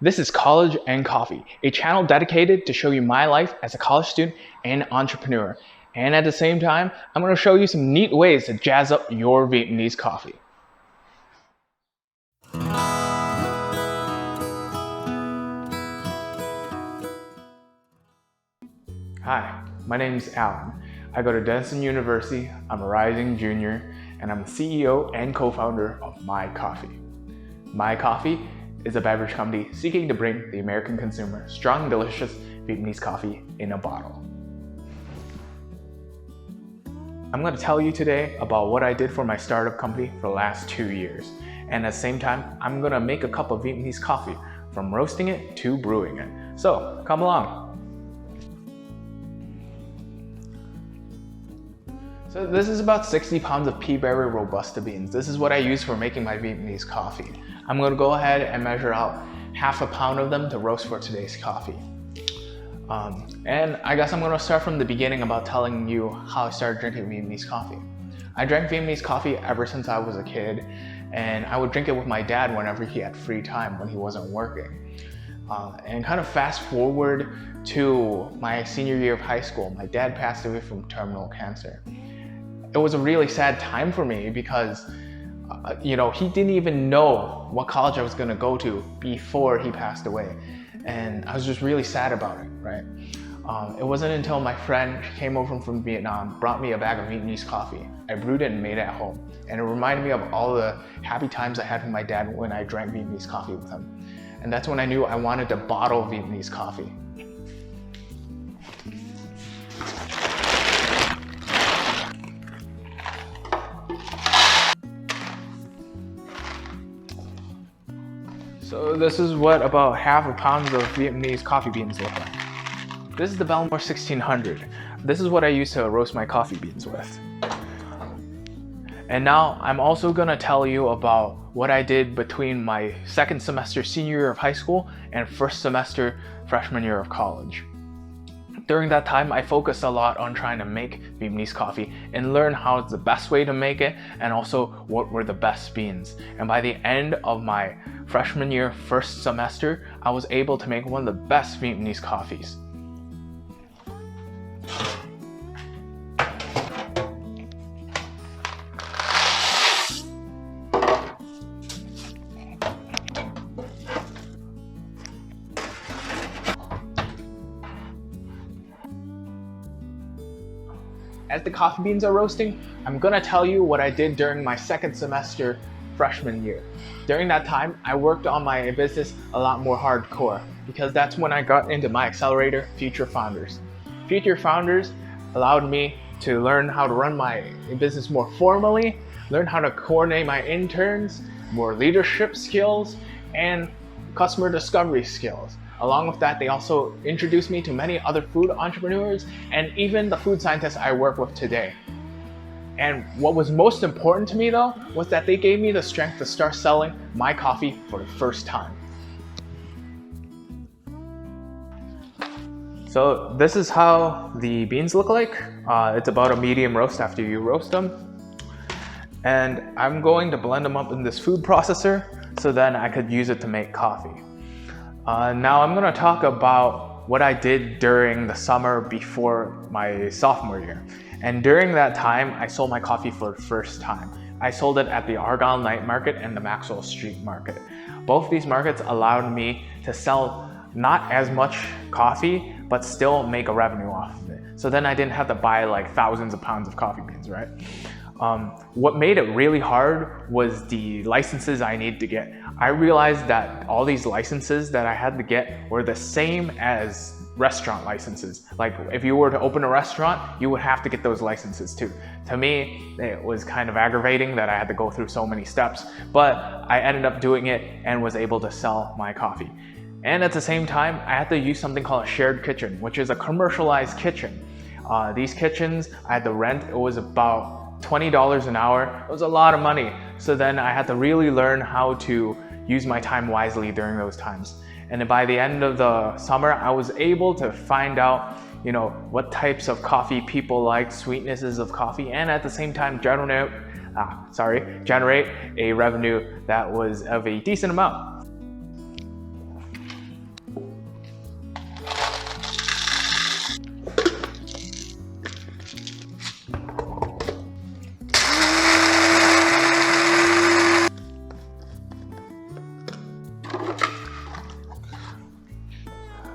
This is College and Coffee, a channel dedicated to show you my life as a college student and entrepreneur. And at the same time, I'm going to show you some neat ways to jazz up your Vietnamese coffee. Hi, my name is Alan. I go to Denison University, I'm a rising junior, and I'm the CEO and co-founder of My Coffee. My Coffee is a beverage company seeking to bring the American consumer strong, delicious Vietnamese coffee in a bottle. I'm going to tell you today about what I did for my startup company for the last 2 years. And at the same time, I'm going to make a cup of Vietnamese coffee, from roasting it to brewing it. So come along. So this is about 60 pounds of pea berry robusta beans. This is what I use for making my Vietnamese coffee. I'm going to go ahead and measure out half a pound of them to roast for today's coffee. And I guess I'm going to start from the beginning about telling you how I started drinking Vietnamese coffee. I drank Vietnamese coffee ever since I was a kid, and I would drink it with my dad whenever he had free time when he wasn't working. And kind of fast forward to my senior year of high school, my dad passed away from terminal cancer. It was a really sad time for me because he didn't even know what college I was going to go to before he passed away. And I was just really sad about it, right? It wasn't until my friend came over from Vietnam, brought me a bag of Vietnamese coffee. I brewed it and made it at home. And it reminded me of all the happy times I had with my dad when I drank Vietnamese coffee with him. And that's when I knew I wanted to bottle Vietnamese coffee. So this is what about half a pound of Vietnamese coffee beans look like. This is the Belmore 1600. This is what I use to roast my coffee beans with. And now I'm also gonna tell you about what I did between my second semester senior year of high school and first semester freshman year of college. During that time, I focused a lot on trying to make Vietnamese coffee and learn how it's the best way to make it and also what were the best beans. And by the end of my freshman year, first semester, I was able to make one of the best Vietnamese coffees. As the coffee beans are roasting, I'm gonna tell you what I did during my second semester freshman year. During that time, I worked on my business a lot more hardcore because that's when I got into my accelerator, Future Founders. Future Founders allowed me to learn how to run my business more formally, learn how to coordinate my interns, more leadership skills, and customer discovery skills. Along with that, they also introduced me to many other food entrepreneurs and even the food scientists I work with today. And what was most important to me though, was that they gave me the strength to start selling my coffee for the first time. So this is how the beans look like. It's about a medium roast after you roast them. And I'm going to blend them up in this food processor so then I could use it to make coffee. Now I'm going to talk about what I did during the summer before my sophomore year. And during that time, I sold my coffee for the first time. I sold it at the Argyle Night Market and the Maxwell Street Market. Both these markets allowed me to sell not as much coffee, but still make a revenue off of it. So then I didn't have to buy like thousands of pounds of coffee beans, right? What made it really hard was the licenses I needed to get. I realized that all these licenses that I had to get were the same as restaurant licenses. Like if you were to open a restaurant, you would have to get those licenses too. To me, it was kind of aggravating that I had to go through so many steps, but I ended up doing it and was able to sell my coffee. And at the same time, I had to use something called a shared kitchen, which is a commercialized kitchen. These kitchens I had to rent. It was about $20 an hour. It was a lot of money. So then I had to really learn how to use my time wisely during those times. And by the end of the summer, I was able to find out, what types of coffee people liked, sweetnesses of coffee, and at the same time generate a revenue that was of a decent amount.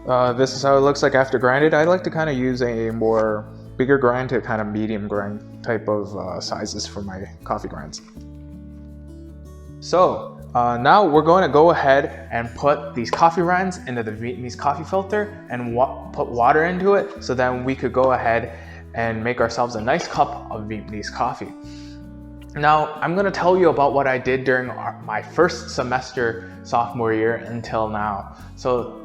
This is how it looks like after grinded. I like to kind of use a more bigger grind to kind of medium grind type of sizes for my coffee grinds. So now we're going to go ahead and put these coffee grinds into the Vietnamese coffee filter and put water into it, so then we could go ahead and make ourselves a nice cup of Vietnamese coffee. Now, I'm going to tell you about what I did during my first semester sophomore year until now. So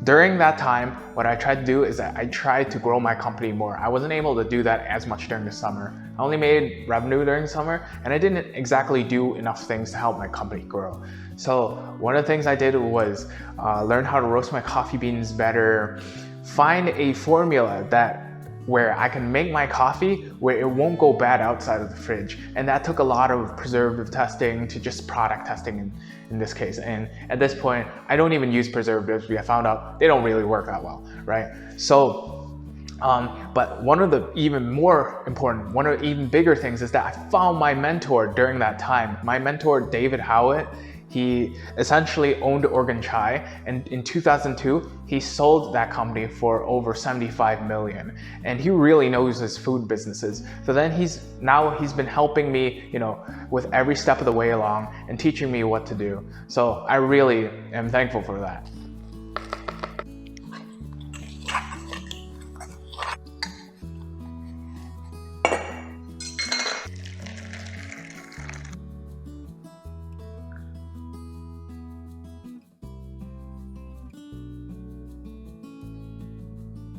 during that time, what I tried to do is that I tried to grow my company more. I wasn't able to do that as much during the summer. I only made revenue during the summer, and I didn't exactly do enough things to help my company grow. So one of the things I did was learn how to roast my coffee beans better, find a formula where I can make my coffee where it won't go bad outside of the fridge. And that took a lot of preservative testing to just product testing in this case. And at this point, I don't even use preservatives because I found out they don't really work that well, right? So, but one of the even more important, one of the even bigger things is that I found my mentor during that time. My mentor, David Howitt, he essentially owned Organ Chai, and in 2002, he sold that company for over 75 million. And he really knows his food businesses. So then he's been helping me, with every step of the way along and teaching me what to do. So I really am thankful for that.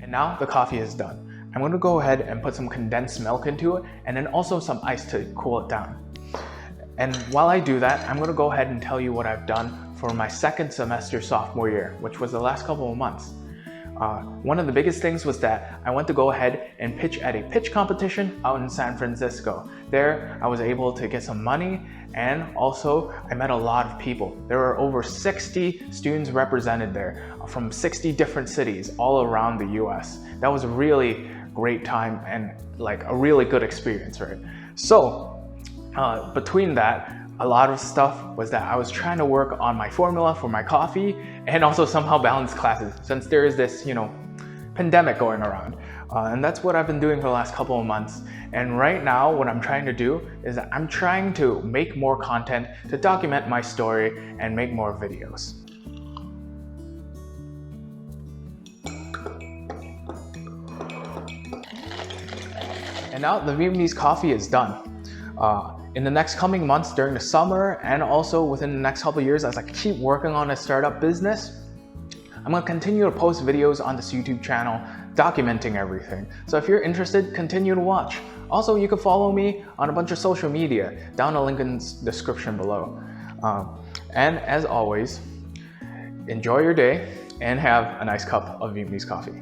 And now the coffee is done. I'm going to go ahead and put some condensed milk into it, and then also some ice to cool it down. And while I do that, I'm going to go ahead and tell you what I've done for my second semester sophomore year, which was the last couple of months. One of the biggest things was that I went to go ahead and pitch at a pitch competition out in San Francisco. There, I was able to get some money, and also I met a lot of people. There were over 60 students represented there from 60 different cities all around the US. That was a really great time and like a really good experience, right? So between that, a lot of stuff was that I was trying to work on my formula for my coffee and also somehow balance classes since there is this, pandemic going around. And that's what I've been doing for the last couple of months. And right now, what I'm trying to do is that I'm trying to make more content to document my story and make more videos. And now the Vietnamese coffee is done. In the next coming months during the summer and also within the next couple of years as I keep working on a startup business, I'm going to continue to post videos on this YouTube channel documenting everything. So if you're interested, continue to watch. Also, you can follow me on a bunch of social media down the link in the description below. And as always, enjoy your day and have a nice cup of Vietnamese coffee.